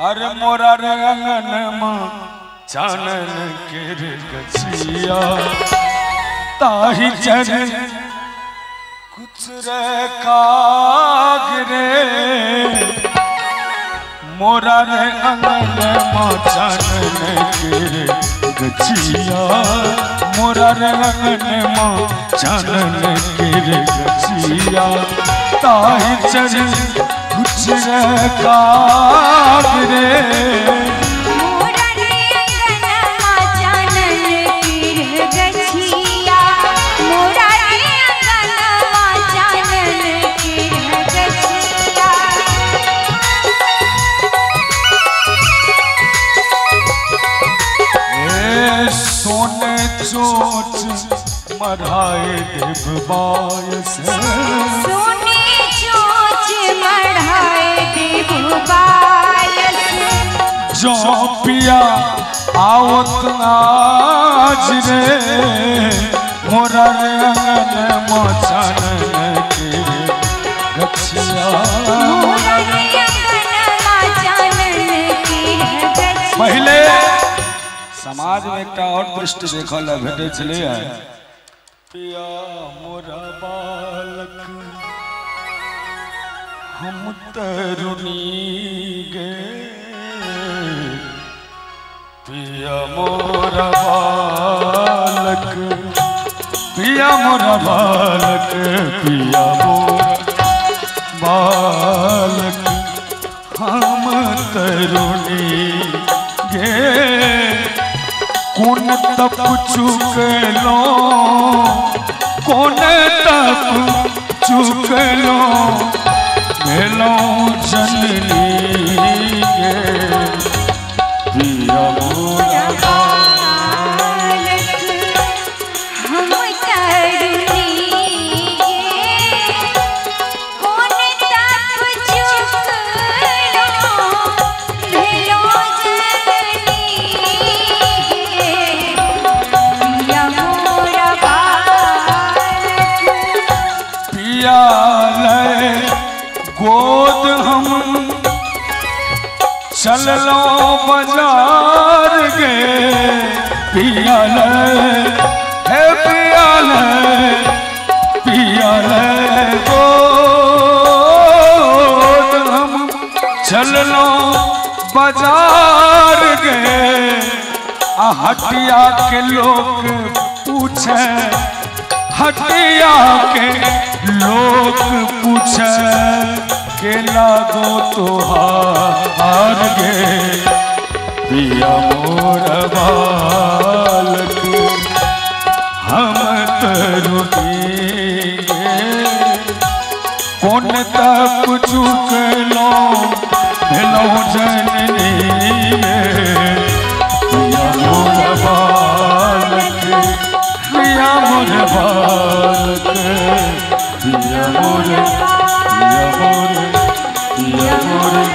अरे मोरा रे अंगन मां चानन के गछिया ताही चर कुछ रे काग रे मोरा रे अंगन मां चानन के गछिया मोरा रे अंगन मां चानन के गछिया ताही चर कुछ रे काग रे मोरा रे अंगन मां चानन के गछिया मोरा रे अंगन मां चानन के गछिया सोने चोट मढ़ाए देव बाय से सोने चोच मढ़ाए देव बाय से जो पिया आवत आज रे मोरा रे अंगन मां चानन के गछिया मोरा रे अंगन मां चानन के गछिया पहले समाज में एक और दृष्टि देखल भेटे चले पिया मोरा बालक हम तरुणी गे पिया मोरा बालक पिया मोरा बालक पिया मोरा बालक हम तरुणी गे कौन तप चुक लो कौन तप चुक लो मेलो जननी गे पिया मोरा बालक हम तरुणी गे कौन तप चुक लो भेलो जननी गे पिया मोरा बालक पिया ले गोद हम चल लो बाजार गे पिया ले है पिया ले गोद हम चल लो बाजार गे आ हटिया के लोग पूछे हटिया के लोग पूछे के लागो तोहार गे पिया मोरा बालक हम तरुणी गे कौन तप चुक लो भेलो जननी गे पिया मोरा बालक पिया मोरा बालक पिया मोरे पिया मोरे पिया मोरे